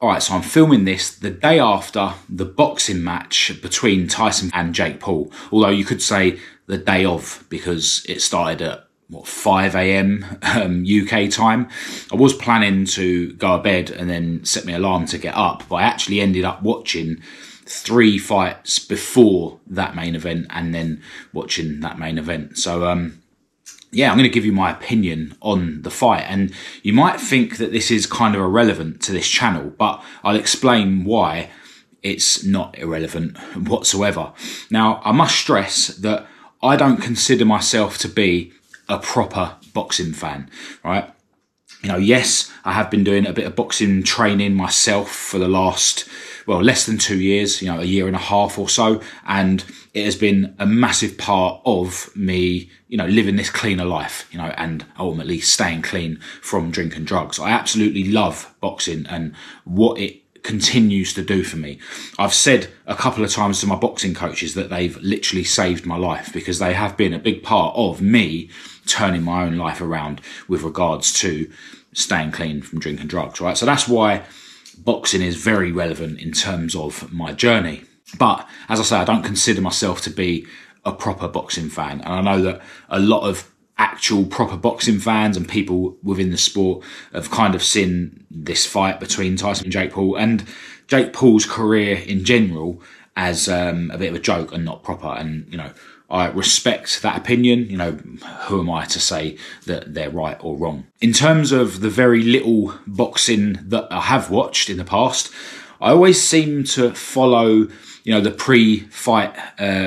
All right, so I'm filming this the day after the boxing match between Tyson and Jake Paul. Although you could say the day of, because it started at, 5 a.m. UK time. I was planning to go to bed and then set my alarm to get up, but I actually ended up watching 3 fights before that main event and then watching that main event. So, yeah, I'm going to give you my opinion on the fight. And you might think that this is kind of irrelevant to this channel, but I'll explain why it's not irrelevant whatsoever. Now, I must stress that I don't consider myself to be a proper boxing fan, right? You know, yes, I have been doing a bit of boxing training myself for the last, less than 2 years, a year and a half or so. And it has been a massive part of me, living this cleaner life, and ultimately staying clean from drink and drugs. I absolutely love boxing and what it continues to do for me. I've said a couple of times to my boxing coaches that they've literally saved my life, because they have been a big part of me turning my own life around with regards to staying clean from drink and drugs, right? So that's why boxing is very relevant in terms of my journey. But as I say, I don't consider myself to be a proper boxing fan. And I know that a lot of actual proper boxing fans and people within the sport have kind of seen this fight between Tyson and Jake Paul and Jake Paul's career in general as a bit of a joke and not proper. And, I respect that opinion. Who am I to say that they're right or wrong? In terms of the very little boxing that I have watched in the past, I always seem to follow the pre-fight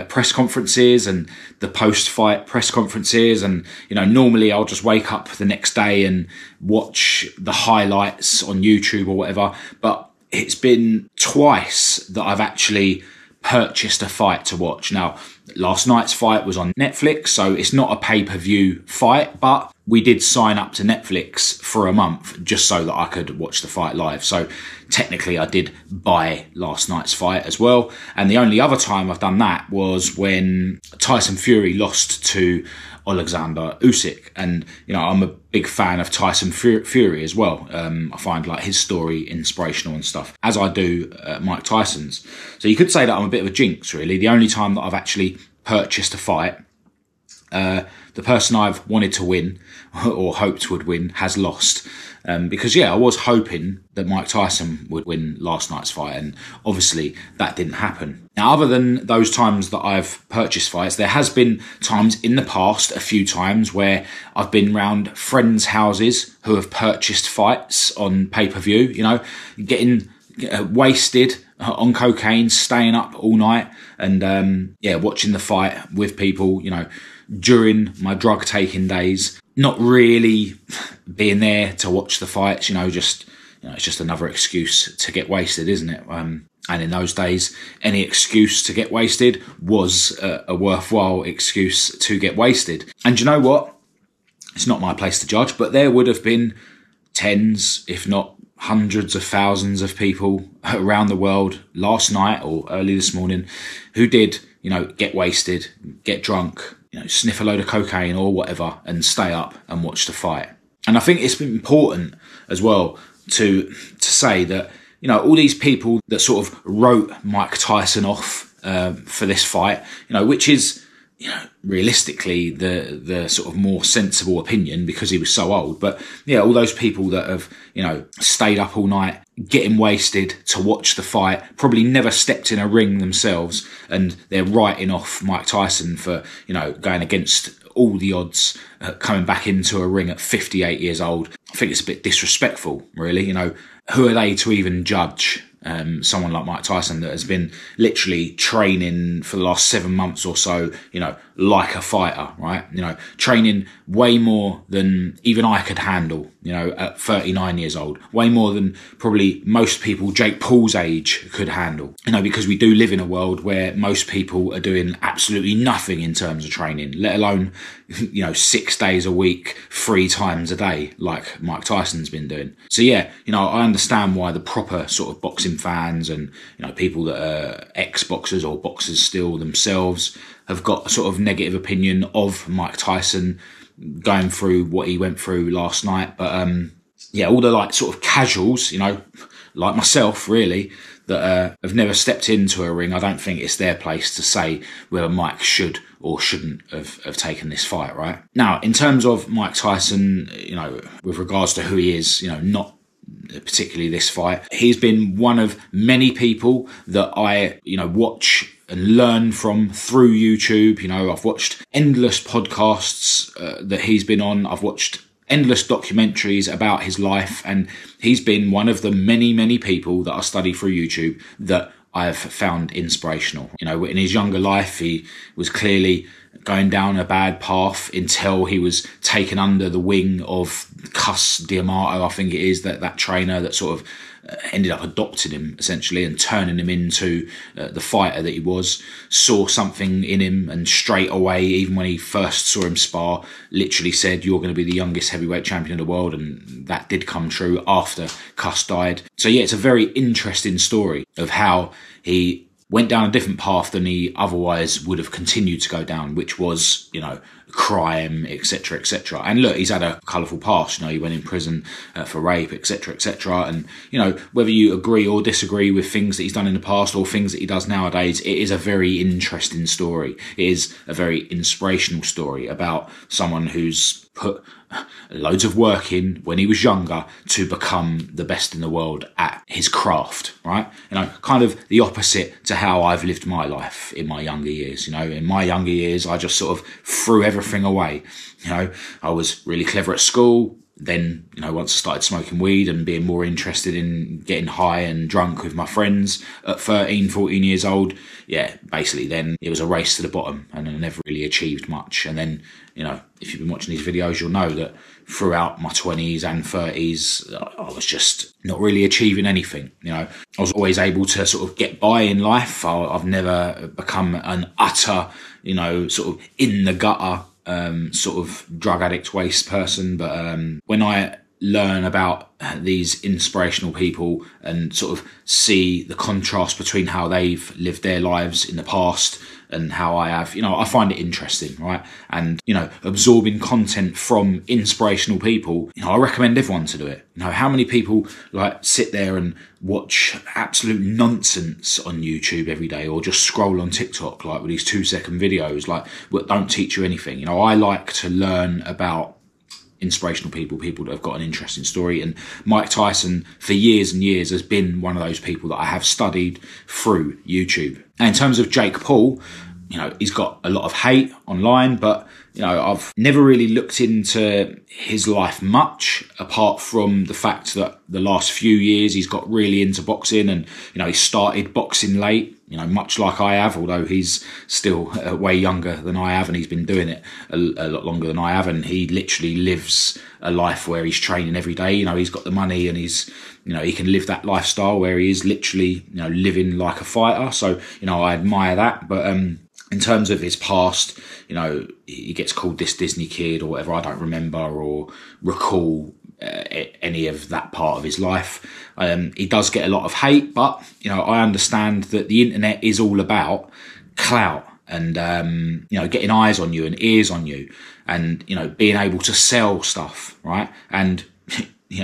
press conferences and the post-fight press conferences. And, normally I'll just wake up the next day and watch the highlights on YouTube or whatever. But it's been twice that I've actually purchased a fight to watch. Now, last night's fight was on Netflix, so it's not a pay-per-view fight, but we did sign up to Netflix for a month just so that I could watch the fight live. So technically I did buy last night's fight as well. And the only other time I've done that was when Tyson Fury lost to Alexander Usyk. And, I'm a big fan of Tyson Fury as well. I find his story inspirational and stuff, as I do Mike Tyson's. So you could say that I'm a bit of a jinx, really. The only time that I've actually purchased a fight, the person I've wanted to win or hoped would win has lost. Because, I was hoping that Mike Tyson would win last night's fight, and obviously that didn't happen. Now, other than those times that I've purchased fights, there has been times in the past, a few times, where I've been round friends' houses who have purchased fights on pay-per-view, getting wasted on cocaine, staying up all night and, watching the fight with people, during my drug taking days, not really being there to watch the fights, it's just another excuse to get wasted, isn't it? And in those days, any excuse to get wasted was a worthwhile excuse to get wasted. And you know what? It's not my place to judge, but there would have been tens, if not hundreds of thousands of people around the world last night or early this morning who did, get wasted, get drunk, sniff a load of cocaine or whatever and stay up and watch the fight. And I think it's important as well to say that, all these people that sort of wrote Mike Tyson off for this fight, which is, realistically the sort of more sensible opinion because he was so old. But all those people that have, stayed up all night, getting wasted to watch the fight, probably never stepped in a ring themselves, and they're writing off Mike Tyson for, going against all the odds, coming back into a ring at 58 years old. I think it's a bit disrespectful, really. Who are they to even judge someone like Mike Tyson that has been literally training for the last 7 months or so, like a fighter, right? Training way more than even I could handle, at 39 years old, way more than probably most people Jake Paul's age could handle, because we do live in a world where most people are doing absolutely nothing in terms of training, let alone, 6 days a week, 3 times a day, like Mike Tyson's been doing. So I understand why the proper sort of boxing fans and, people that are ex-boxers or boxers still themselves have got a sort of negative opinion of Mike Tyson going through what he went through last night. But all the sort of casuals, like myself, really, that have never stepped into a ring, I don't think it's their place to say whether Mike should or shouldn't have taken this fight, right? Now, in terms of Mike Tyson, with regards to who he is, not particularly this fight, he's been one of many people that I, watch and learn from through YouTube. I've watched endless podcasts that he's been on. I've watched endless documentaries about his life, and he's been one of the many, many people that I study through YouTube that I've found inspirational. In his younger life, he was clearly going down a bad path until he was taken under the wing of Cus D'Amato, I think it is, that trainer that sort of ended up adopting him essentially and turning him into the fighter that he was. Saw something in him, and straight away, even when he first saw him spar, literally said, "You're going to be the youngest heavyweight champion of the world," and that did come true after Cus died. So yeah, it's a very interesting story of how he went down a different path than he otherwise would have continued to go down, which was, crime, etc., etc. And look, he's had a colourful past. He went in prison for rape, etc., etc. And, whether you agree or disagree with things that he's done in the past or things that he does nowadays, it is a very interesting story. It is a very inspirational story about someone who's put loads of work in when he was younger to become the best in the world at his craft, right? Kind of the opposite to how I've lived my life in my younger years. In my younger years, I just sort of threw everything away. I was really clever at school. Then, once I started smoking weed and being more interested in getting high and drunk with my friends at 13, 14 years old, basically then it was a race to the bottom and I never really achieved much. And then, if you've been watching these videos, you'll know that throughout my 20s and 30s, I was just not really achieving anything. I was always able to sort of get by in life. I've never become an utter, sort of in the gutter, sort of drug addict waste person. But when I learn about these inspirational people and sort of see the contrast between how they've lived their lives in the past and how I have, I find it interesting, right? And, absorbing content from inspirational people, I recommend everyone to do it. How many people sit there and watch absolute nonsense on YouTube every day, or just scroll on TikTok, with these 2-second videos, that don't teach you anything. I like to learn about inspirational people that have got an interesting story. And Mike Tyson, for years and years, has been one of those people that I have studied through YouTube. And in terms of Jake Paul, he's got a lot of hate online, but, I've never really looked into his life much, apart from the fact that the last few years he's got really into boxing and, he started boxing late, much like I have, although he's still way younger than I have and he's been doing it a lot longer than I have. And he literally lives a life where he's training every day. He's got the money and he's, he can live that lifestyle where he is literally, living like a fighter. So, I admire that. But, in terms of his past, he gets called this Disney kid or whatever. I don't remember or recall any of that part of his life. He does get a lot of hate, but, I understand that the internet is all about clout and, getting eyes on you and ears on you and, being able to sell stuff, right? And,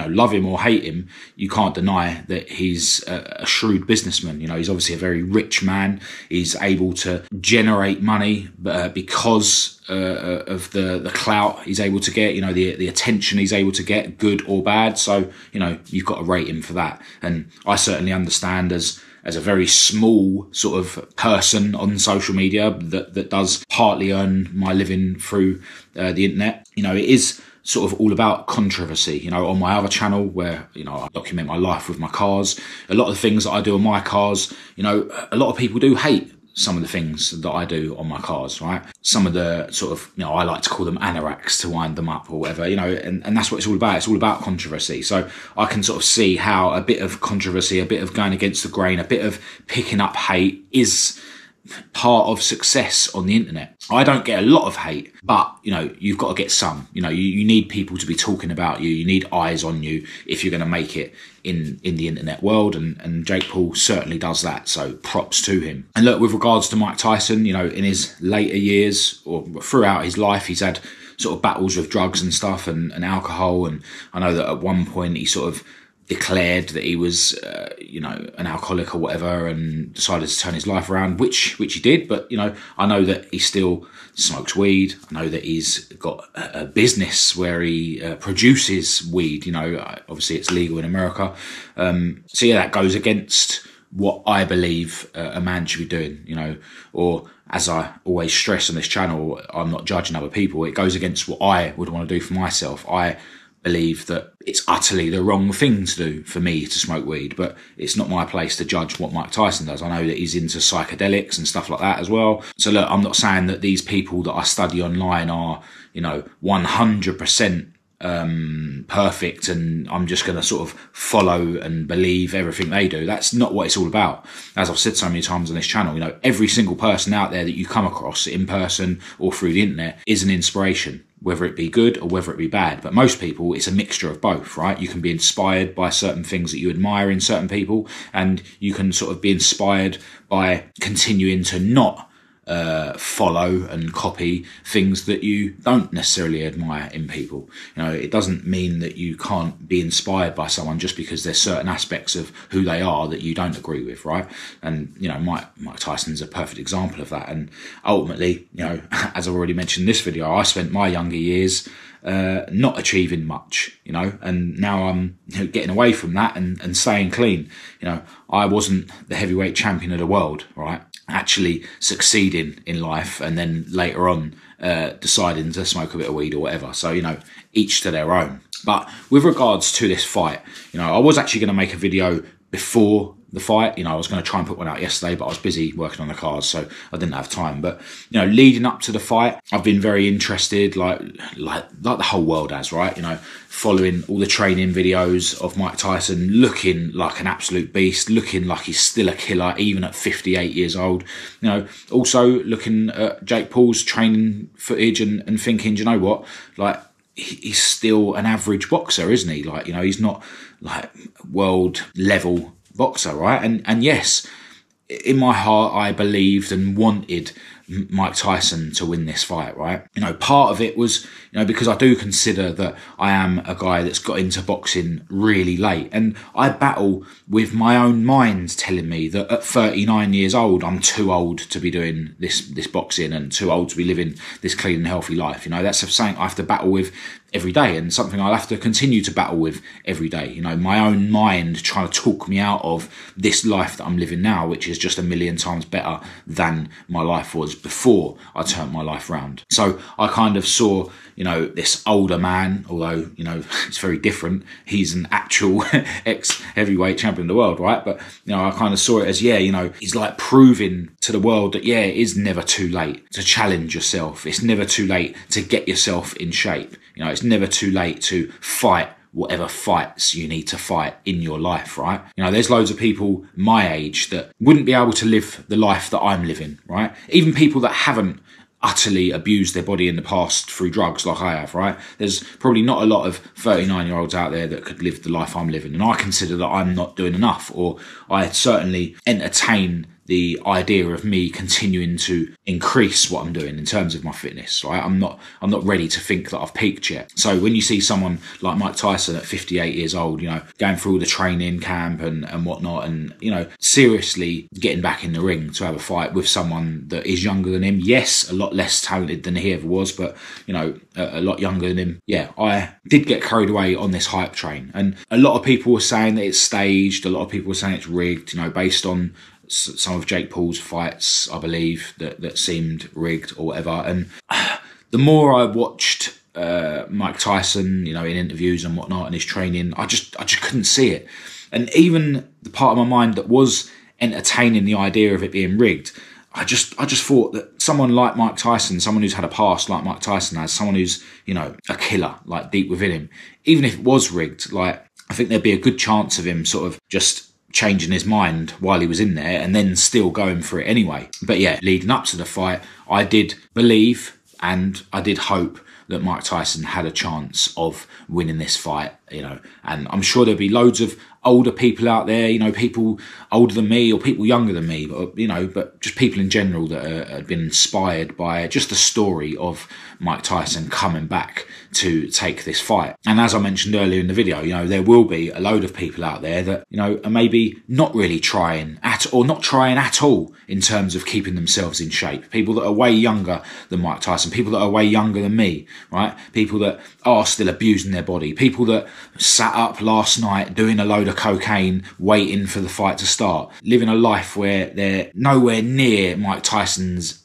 love him or hate him, you can't deny that he's a shrewd businessman. He's obviously a very rich man. He's able to generate money because of the clout he's able to get, the attention he's able to get, good or bad. So, you've got to rate him for that. And I certainly understand as a very small sort of person on social media that does partly earn my living through the internet. It is sort of all about controversy. On my other channel where, I document my life with my cars, a lot of the things that I do on my cars, a lot of people do hate some of the things that I do on my cars, right? Some of the sort of, I like to call them anoraks to wind them up or whatever, and that's what it's all about. It's all about controversy. So I can sort of see how a bit of controversy, a bit of going against the grain, a bit of picking up hate is part of success on the internet. I don't get a lot of hate, but you've got to get some. You need people to be talking about you. You need eyes on you if you're going to make it in the internet world, and Jake Paul certainly does that. So props to him. And look, with regards to Mike Tyson, in his later years or throughout his life, he's had sort of battles with drugs and stuff and alcohol. And I know that at one point he sort of declared that he was, an alcoholic or whatever, and decided to turn his life around, which he did. But, I know that he still smokes weed. I know that he's got a business where he produces weed. Obviously it's legal in America. So yeah, that goes against what I believe a man should be doing, or as I always stress on this channel, I'm not judging other people. It goes against what I would want to do for myself. I believe that it's utterly the wrong thing to do for me to smoke weed, but it's not my place to judge what Mike Tyson does. I know that he's into psychedelics and stuff like that as well. So look, I'm not saying that these people that I study online are, 100% perfect and I'm just going to sort of follow and believe everything they do. That's not what it's all about. As I've said so many times on this channel, every single person out there that you come across in person or through the internet is an inspiration, whether it be good or whether it be bad. But most people, it's a mixture of both, right? You can be inspired by certain things that you admire in certain people, and you can sort of be inspired by continuing to not follow and copy things that you don't necessarily admire in people. It doesn't mean that you can't be inspired by someone just because there's certain aspects of who they are that you don't agree with, right? And Mike Tyson's a perfect example of that. And ultimately, as I've already mentioned in this video, I spent my younger years not achieving much, and now I'm getting away from that and staying clean. I wasn't the heavyweight champion of the world, right? Actually succeeding in life, and then later on deciding to smoke a bit of weed or whatever. So, each to their own. But with regards to this fight, I was actually going to make a video before the fight. I was going to try and put one out yesterday, but I was busy working on the cards, so I didn't have time. But leading up to the fight, I've been very interested, like the whole world has, right? Following all the training videos of Mike Tyson, looking like an absolute beast, looking like he's still a killer even at 58 years old. Also looking at Jake Paul's training footage and thinking, do you know what, like, he's still an average boxer, isn't he? Like, he's not like world level boxer, right? And yes, in my heart, I believed and wanted Mike Tyson to win this fight, right? Part of it was, because I do consider that I am a guy that's got into boxing really late, and I battle with my own mind telling me that at 39 years old, I'm too old to be doing this boxing and too old to be living this clean and healthy life. That's something I have to battle with every day, and something I'll have to continue to battle with every day. My own mind trying to talk me out of this life that I'm living now, which is just a million times better than my life was before I turned my life around. So I kind of saw, this older man, although, it's very different. He's an actual ex-heavyweight champion of the world, right? But, I kind of saw it as, he's like proving to the world that, it is never too late to challenge yourself. It's never too late to get yourself in shape. It's never too late to fight whatever fights you need to fight in your life, right? There's loads of people my age that wouldn't be able to live the life that I'm living, right? Even people that haven't utterly abused their body in the past through drugs like I have, right? There's probably not a lot of 39-year-olds out there that could live the life I'm living, and I consider that I'm not doing enough, or I certainly entertain the idea of me continuing to increase what I'm doing in terms of my fitness, right? I'm not ready to think that I've peaked yet. So when you see someone like Mike Tyson at 58 years old, going through all the training camp and whatnot, and, seriously getting back in the ring to have a fight with someone that is younger than him. Yes, a lot less talented than he ever was, but, a lot younger than him. Yeah, I did get carried away on this hype train. And a lot of people were saying that it's staged. A lot of people were saying it's rigged, based on some of Jake Paul's fights, I believe, that seemed rigged or whatever. And the more I watched Mike Tyson, in interviews and whatnot, and his training, I just couldn't see it. And even the part of my mind that was entertaining the idea of it being rigged, I just thought that someone like Mike Tyson, someone who's had a past like Mike Tyson has, someone who's, a killer, like deep within him, even if it was rigged, like, I think there'd be a good chance of him sort of just changing his mind while he was in there and then still going for it anyway. But yeah, leading up to the fight, I did believe and I did hope that Mike Tyson had a chance of winning this fight, and I'm sure there'll be loads of older people out there, people older than me or people younger than me, but just people in general that have been inspired by just the story of Mike Tyson coming back to take this fight. And as I mentioned earlier in the video, there will be a load of people out there that, are maybe not really trying at all in terms of keeping themselves in shape. People that are way younger than Mike Tyson, people that are way younger than me, right? People that are still abusing their body, people that sat up last night doing a load of cocaine waiting for the fight to start, living a life where they're nowhere near Mike Tyson's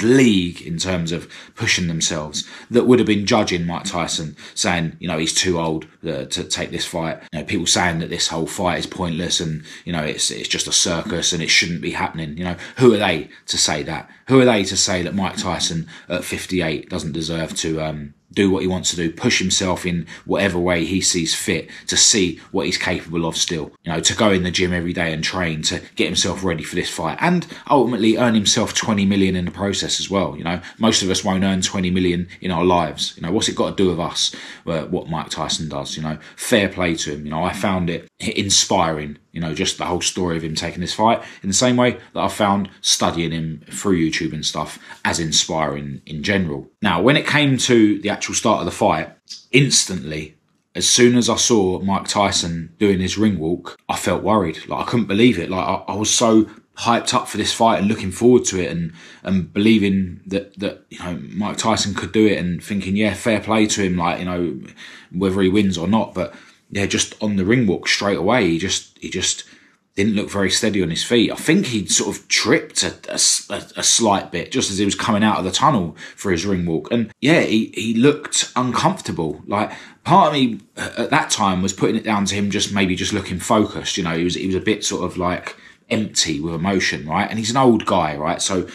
league in terms of pushing themselves, that would have been judging Mike Tyson, saying, he's too old to take this fight. People saying that this whole fight is pointless and, it's just a circus and it shouldn't be happening. Who are they to say that? Who are they to say that Mike Tyson at 58 doesn't deserve to do what he wants to do, push himself in whatever way he sees fit to see what he's capable of still, to go in the gym every day and train to get himself ready for this fight and ultimately earn himself 20 million in the process as well. Most of us won't earn 20 million in our lives. What's it got to do with us, what Mike Tyson does? Fair play to him. I found it inspiring, just the whole story of him taking this fight, in the same way that I found studying him through YouTube and stuff as inspiring in general. Now, when it came to the actual start of the fight, instantly, as soon as I saw Mike Tyson doing his ring walk, I felt worried. I couldn't believe it. I was so hyped up for this fight and looking forward to it and believing that Mike Tyson could do it and thinking, yeah, fair play to him, whether he wins or not. But yeah, just on the ring walk straight away, he just didn't look very steady on his feet. I think he'd sort of tripped a slight bit just as he was coming out of the tunnel for his ring walk. And yeah, he looked uncomfortable. Part of me at that time was putting it down to him just looking focused. He was a bit sort of empty with emotion, right? And he's an old guy, right? So,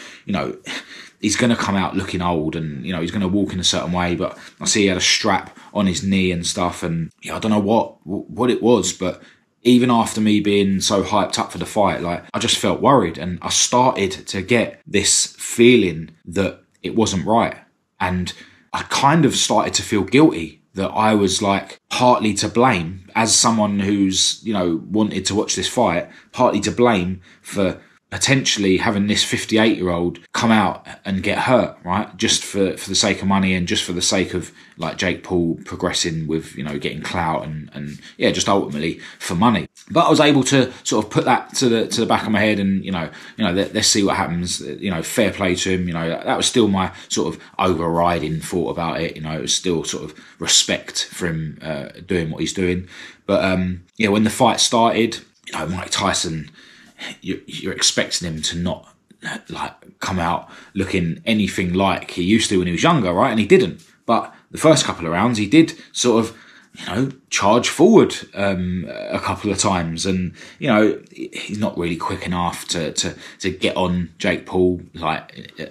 he's going to come out looking old and, he's going to walk in a certain way. But I see he had a strap on his knee and stuff. And I don't know what it was, but even after me being so hyped up for the fight, I just felt worried and I started to get this feeling that it wasn't right. And I kind of started to feel guilty that I was partly to blame as someone who's, wanted to watch this fight, partly to blame for potentially having this 58-year-old come out and get hurt, right? Just for the sake of money and just for the sake of Jake Paul progressing with, getting clout and yeah, just ultimately for money. But I was able to sort of put that to the back of my head and, let's see what happens. Fair play to him. That was still my sort of overriding thought about it. It was still sort of respect for him doing what he's doing. But when the fight started, Mike Tyson, you're expecting him to not come out looking anything like he used to when he was younger, right? And he didn't. But the first couple of rounds, he did sort of, charge forward a couple of times, and he's not really quick enough to get on Jake Paul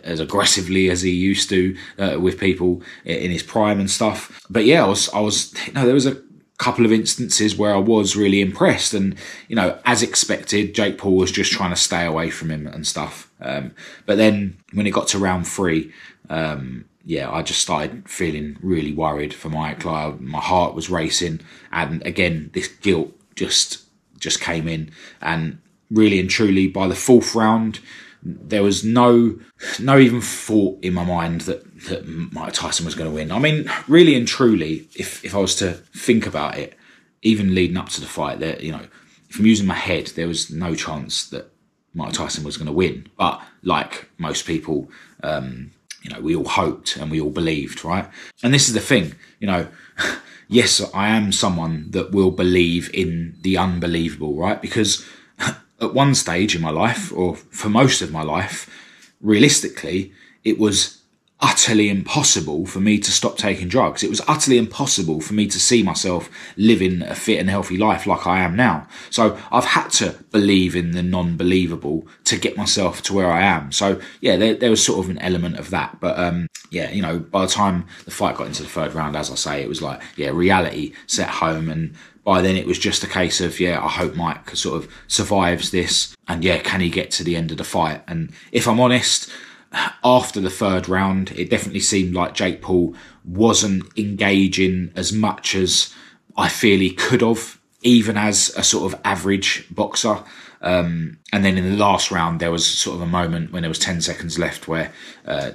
as aggressively as he used to with people in his prime and stuff. But yeah, I was there was a couple of instances where I was really impressed, and as expected, Jake Paul was just trying to stay away from him and stuff. But then when it got to round 3, I just started feeling really worried for Mike. My heart was racing, and again, this guilt just came in. And really and truly, by the 4th round, there was no even thought in my mind that Mike Tyson was going to win. I mean, really and truly, if I was to think about it, even leading up to the fight, if I'm using my head, there was no chance that Mike Tyson was going to win. But like most people, we all hoped and we all believed, right? And this is the thing, yes, I am someone that will believe in the unbelievable, right? Because at one stage in my life, or for most of my life, realistically, it was utterly impossible for me to stop taking drugs. It was utterly impossible for me to see myself living a fit and healthy life like I am now. So I've had to believe in the non-believable to get myself to where I am. So yeah, there was sort of an element of that. But by the time the fight got into the 3rd round, as I say, it was reality set home. And by then it was just a case of, I hope Mike sort of survives this. And can he get to the end of the fight? And if I'm honest, after the third round, it definitely seemed like Jake Paul wasn't engaging as much as I feel he could have, even as a sort of average boxer. And then in the last round, there was sort of a moment when there was 10 seconds left where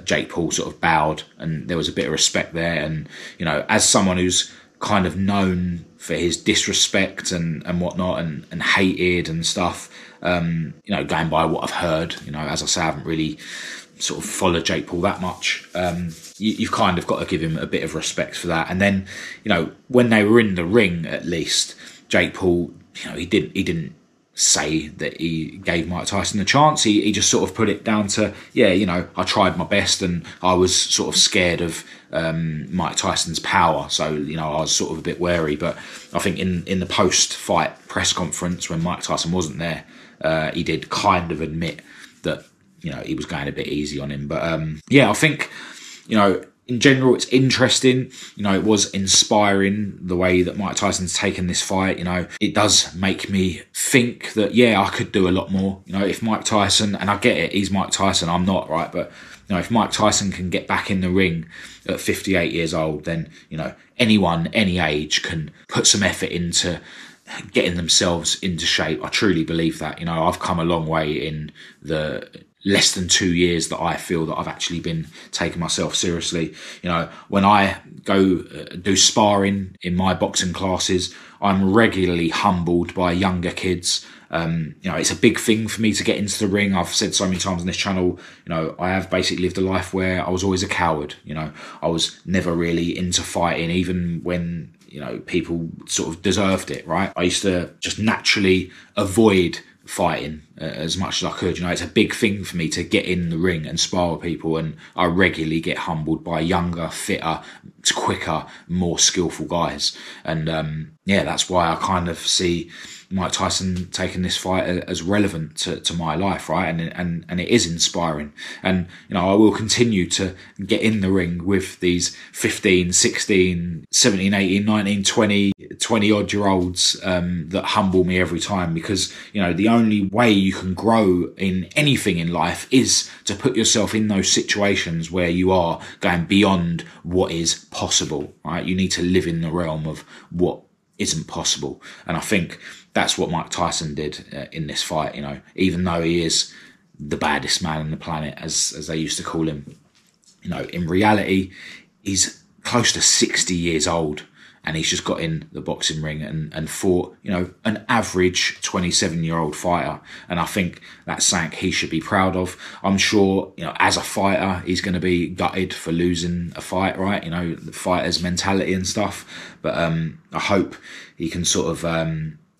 Jake Paul sort of bowed, and there was a bit of respect there. And, you know, as someone who's kind of known for his disrespect and whatnot, and hated and stuff, you know, going by what I've heard, you know, as I say, I haven't really sort of followed Jake Paul that much. You've kind of got to give him a bit of respect for that. And then, you know, when they were in the ring, at least Jake Paul, you know, he didn't say that he gave Mike Tyson a chance. He just sort of put it down to, yeah, you know, I tried my best and I was sort of scared of Mike Tyson's power. So, you know, I was sort of a bit wary. But I think in the post-fight press conference when Mike Tyson wasn't there, he did kind of admit that, you know, he was going a bit easy on him. But yeah, I think, you know, in general, it's interesting. You know, it was inspiring the way that Mike Tyson's taken this fight. You know, it does make me think that, yeah, I could do a lot more. You know, if Mike Tyson, and I get it, he's Mike Tyson, I'm not, right? But, you know, if Mike Tyson can get back in the ring at 58 years old, then, you know, anyone, any age can put some effort into getting themselves into shape. I truly believe that. You know, I've come a long way in the less than 2 years that I feel that I've actually been taking myself seriously. You know, when I go do sparring in my boxing classes, I'm regularly humbled by younger kids. You know, it's a big thing for me to get into the ring. I've said so many times on this channel, you know, I have basically lived a life where I was always a coward. You know, I was never really into fighting, even when, you know, people sort of deserved it, right? I used to just naturally avoid fighting as much as I could. You know, it's a big thing for me to get in the ring and spar with people, and I regularly get humbled by younger, fitter, quicker, more skillful guys. And yeah, that's why I kind of see Mike Tyson taking this fight as relevant to my life, right? And it is inspiring. And, you know, I will continue to get in the ring with these 15, 16, 17, 18, 19, 20 odd year olds that humble me every time, because, you know, the only way you can grow in anything in life is to put yourself in those situations where you are going beyond what is possible, right? You need to live in the realm of what isn't possible. And I think that's what Mike Tyson did in this fight. You know, even though he is the baddest man on the planet, as they used to call him, you know, in reality, he's close to 60 years old, and he's just got in the boxing ring and fought, you know, an average 27-year-old fighter. And I think that's something he should be proud of. I'm sure, you know, as a fighter, he's going to be gutted for losing a fight, right? You know, the fighter's mentality and stuff. But I hope he can sort of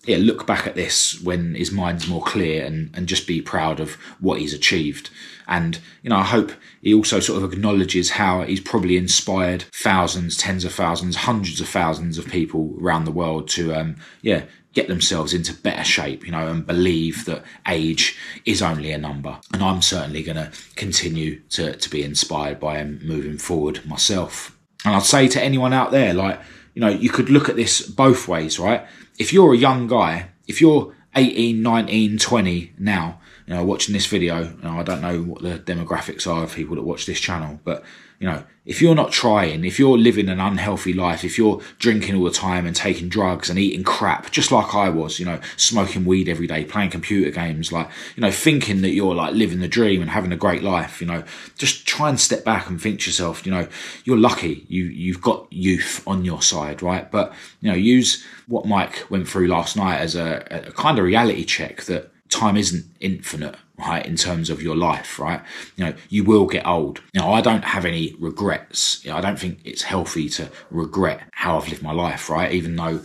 yeah, look back at this when his mind's more clear and just be proud of what he's achieved. And, you know, I hope he also sort of acknowledges how he's probably inspired thousands, tens of thousands, hundreds of thousands of people around the world to, yeah, get themselves into better shape, you know, and believe that age is only a number. And I'm certainly going to continue to be inspired by him moving forward myself. And I'd say to anyone out there, like, you know, you could look at this both ways, right? If you're a young guy, if you're 18, 19, 20 now, you know, watching this video, you know, I don't know what the demographics are of people that watch this channel, but, you know, if you're not trying, if you're living an unhealthy life, if you're drinking all the time and taking drugs and eating crap, just like I was, you know, smoking weed every day, playing computer games, like, you know, thinking that you're like living the dream and having a great life, you know, just try and step back and think to yourself, you know, you're lucky, you've got youth on your side, right? But, you know, use what Mike went through last night as a kind of reality check that time isn't infinite, right, in terms of your life, right? You know, you will get old. You know, I don't have any regrets. You know, I don't think it's healthy to regret how I've lived my life, right? Even though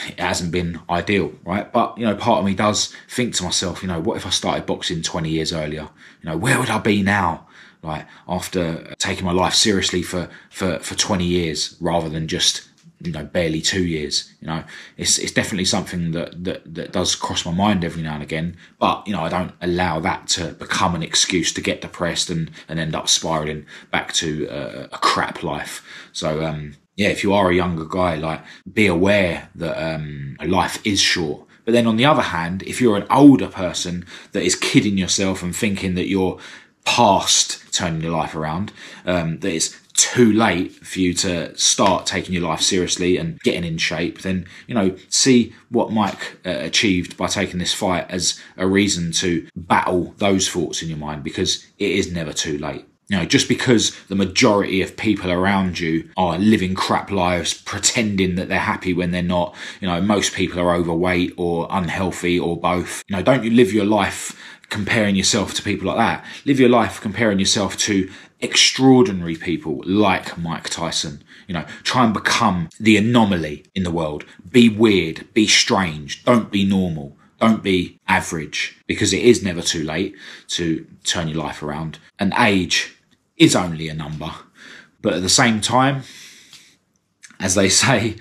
it hasn't been ideal, right? But, you know, part of me does think to myself, you know, what if I started boxing 20 years earlier? You know, where would I be now? Like, after taking my life seriously for 20 years rather than just, you know, barely 2 years. You know, it's definitely something that does cross my mind every now and again. But, you know, I don't allow that to become an excuse to get depressed and end up spiraling back to a crap life. So, yeah, if you are a younger guy, like, be aware that life is short. But then on the other hand, if you're an older person that is kidding yourself and thinking that you're past turning your life around, that it's too late for you to start taking your life seriously and getting in shape, then, see what Mike achieved by taking this fight as a reason to battle those thoughts in your mind, because it is never too late. Just because the majority of people around you are living crap lives, pretending that they're happy when they're not, most people are overweight or unhealthy or both. Don't you live your life comparing yourself to people like that. Live your life comparing yourself to extraordinary people like Mike Tyson. Try and become the anomaly in the world. Be weird, be strange, don't be normal. Don't be average, because it is never too late to turn your life around. And age is only a number. But at the same time, as they say,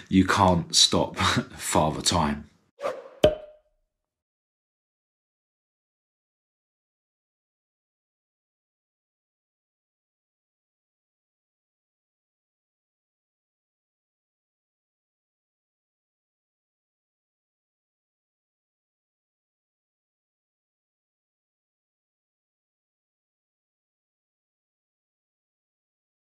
you can't stop Father Time.